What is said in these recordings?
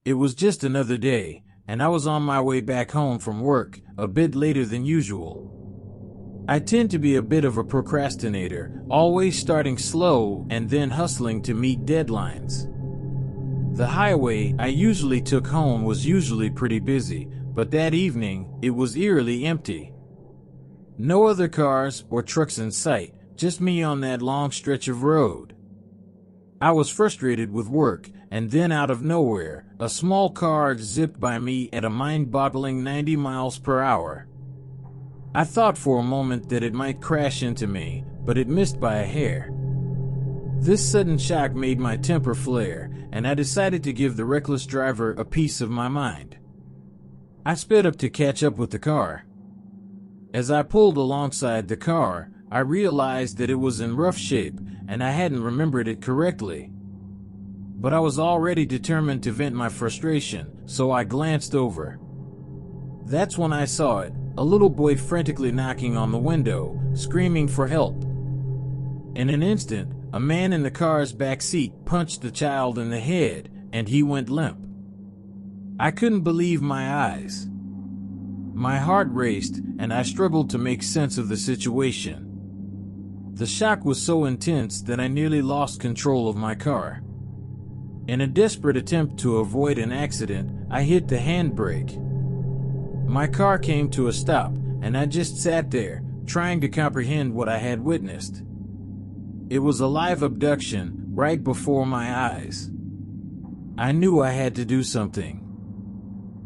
It was just another day, and I was on my way back home from work, a bit later than usual. I tend to be a bit of a procrastinator, always starting slow and then hustling to meet deadlines. The highway I usually took home was usually pretty busy, but that evening, it was eerily empty. No other cars or trucks in sight, just me on that long stretch of road. I was frustrated with work, and then out of nowhere, a small car zipped by me at a mind-boggling 90 miles per hour. I thought for a moment that it might crash into me, but it missed by a hair. This sudden shock made my temper flare, and I decided to give the reckless driver a piece of my mind. I sped up to catch up with the car. As I pulled alongside the car, I realized that it was in rough shape, and I hadn't remembered it correctly. But I was already determined to vent my frustration, so I glanced over. That's when I saw it, a little boy frantically knocking on the window, screaming for help. In an instant, a man in the car's back seat punched the child in the head, and he went limp. I couldn't believe my eyes. My heart raced, and I struggled to make sense of the situation. The shock was so intense that I nearly lost control of my car. In a desperate attempt to avoid an accident, I hit the handbrake. My car came to a stop, and I just sat there, trying to comprehend what I had witnessed. It was a live abduction, right before my eyes. I knew I had to do something.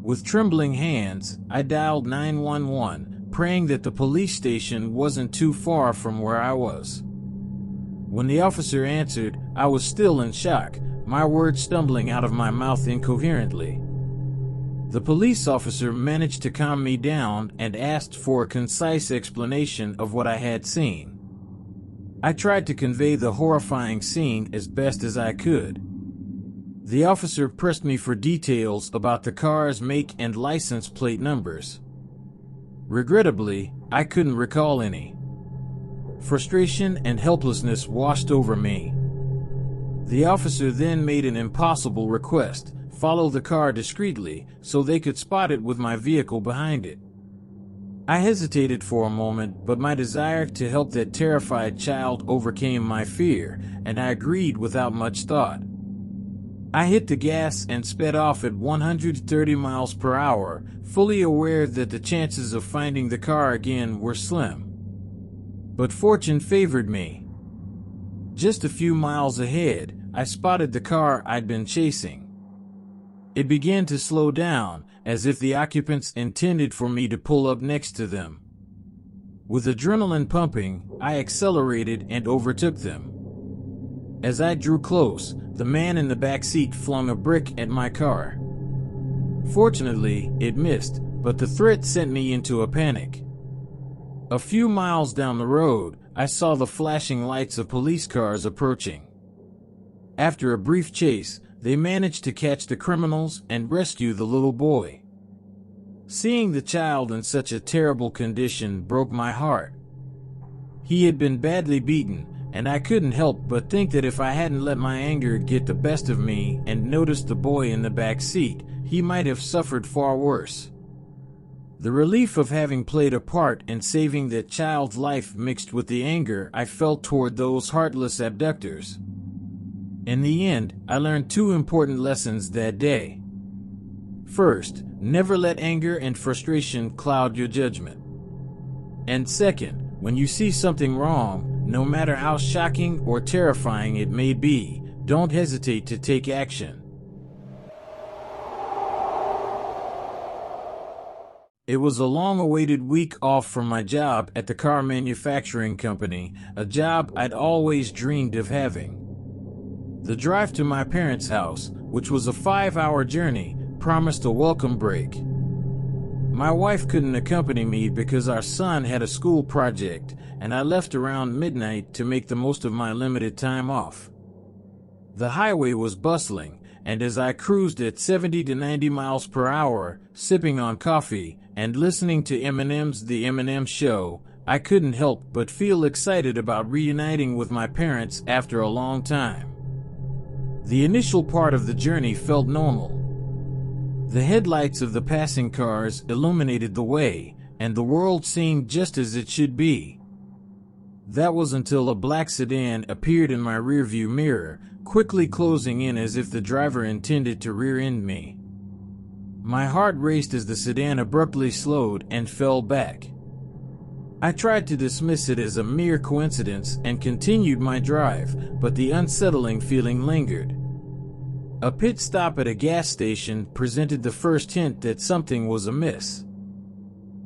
With trembling hands, I dialed 911, praying that the police station wasn't too far from where I was. When the officer answered, I was still in shock, my words stumbling out of my mouth incoherently. The police officer managed to calm me down and asked for a concise explanation of what I had seen. I tried to convey the horrifying scene as best as I could. The officer pressed me for details about the car's make and license plate numbers. Regrettably, I couldn't recall any. Frustration and helplessness washed over me. The officer then made an impossible request: follow the car discreetly so they could spot it with my vehicle behind it. I hesitated for a moment, but my desire to help that terrified child overcame my fear, and I agreed without much thought. I hit the gas and sped off at 130 miles per hour, fully aware that the chances of finding the car again were slim. But fortune favored me. Just a few miles ahead, I spotted the car I'd been chasing. It began to slow down, as if the occupants intended for me to pull up next to them. With adrenaline pumping, I accelerated and overtook them. As I drew close, the man in the back seat flung a brick at my car. Fortunately, it missed, but the threat sent me into a panic. A few miles down the road, I saw the flashing lights of police cars approaching. After a brief chase, they managed to catch the criminals and rescue the little boy. Seeing the child in such a terrible condition broke my heart. He had been badly beaten, and I couldn't help but think that if I hadn't let my anger get the best of me and noticed the boy in the back seat, he might have suffered far worse. The relief of having played a part in saving that child's life mixed with the anger I felt toward those heartless abductors. In the end, I learned two important lessons that day. First, never let anger and frustration cloud your judgment. And second, when you see something wrong, no matter how shocking or terrifying it may be, don't hesitate to take action. It was a long-awaited week off from my job at the car manufacturing company, a job I'd always dreamed of having. The drive to my parents' house, which was a 5-hour journey, promised a welcome break. My wife couldn't accompany me because our son had a school project, and I left around midnight to make the most of my limited time off. The highway was bustling, and as I cruised at 70 to 90 miles per hour, sipping on coffee, and listening to Eminem's The Eminem Show, I couldn't help but feel excited about reuniting with my parents after a long time. The initial part of the journey felt normal. The headlights of the passing cars illuminated the way, and the world seemed just as it should be. That was until a black sedan appeared in my rearview mirror, quickly closing in as if the driver intended to rear-end me. My heart raced as the sedan abruptly slowed and fell back. I tried to dismiss it as a mere coincidence and continued my drive, but the unsettling feeling lingered. A pit stop at a gas station presented the first hint that something was amiss.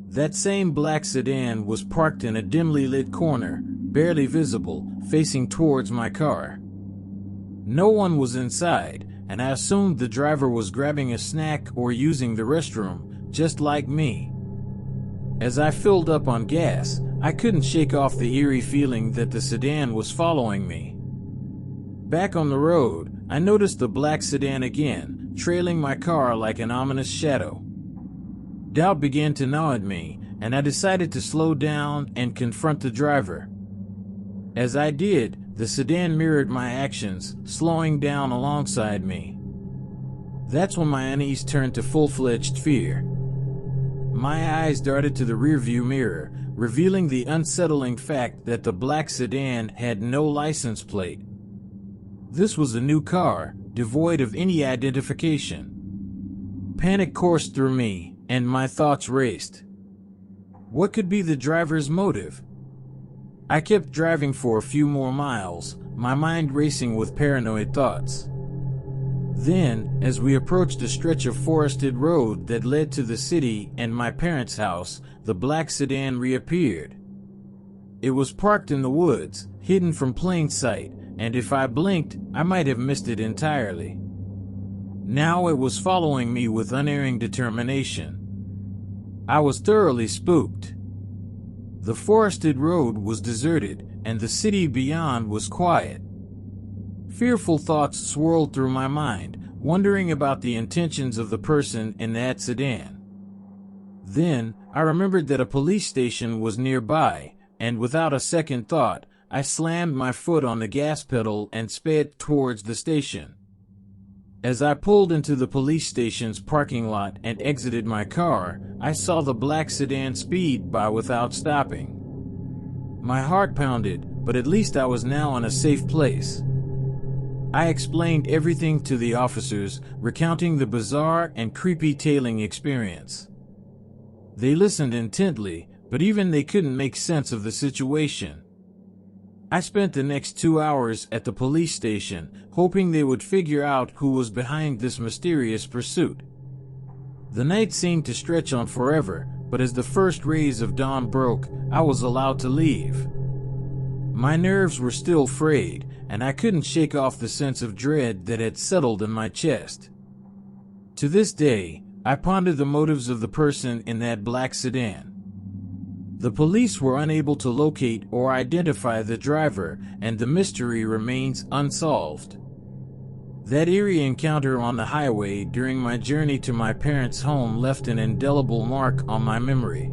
That same black sedan was parked in a dimly lit corner, barely visible, facing towards my car. No one was inside, and I assumed the driver was grabbing a snack or using the restroom, just like me. As I filled up on gas, I couldn't shake off the eerie feeling that the sedan was following me. Back on the road, I noticed the black sedan again, trailing my car like an ominous shadow. Doubt began to gnaw at me, and I decided to slow down and confront the driver. As I did, the sedan mirrored my actions, slowing down alongside me. That's when my unease turned to full-fledged fear. My eyes darted to the rearview mirror, revealing the unsettling fact that the black sedan had no license plate. This was a new car, devoid of any identification. Panic coursed through me, and my thoughts raced. What could be the driver's motive? I kept driving for a few more miles, my mind racing with paranoid thoughts. Then, as we approached a stretch of forested road that led to the city and my parents' house, the black sedan reappeared. It was parked in the woods, hidden from plain sight, and if I blinked, I might have missed it entirely. Now it was following me with unerring determination. I was thoroughly spooked. The forested road was deserted, and the city beyond was quiet. Fearful thoughts swirled through my mind, wondering about the intentions of the person in that sedan. Then, I remembered that a police station was nearby, and without a second thought, I slammed my foot on the gas pedal and sped towards the station. As I pulled into the police station's parking lot and exited my car, I saw the black sedan speed by without stopping. My heart pounded, but at least I was now in a safe place. I explained everything to the officers, recounting the bizarre and creepy tailing experience. They listened intently, but even they couldn't make sense of the situation. I spent the next 2 hours at the police station, hoping they would figure out who was behind this mysterious pursuit. The night seemed to stretch on forever, but as the first rays of dawn broke, I was allowed to leave. My nerves were still frayed, and I couldn't shake off the sense of dread that had settled in my chest. To this day, I ponder the motives of the person in that black sedan. The police were unable to locate or identify the driver, and the mystery remains unsolved. That eerie encounter on the highway during my journey to my parents' home left an indelible mark on my memory.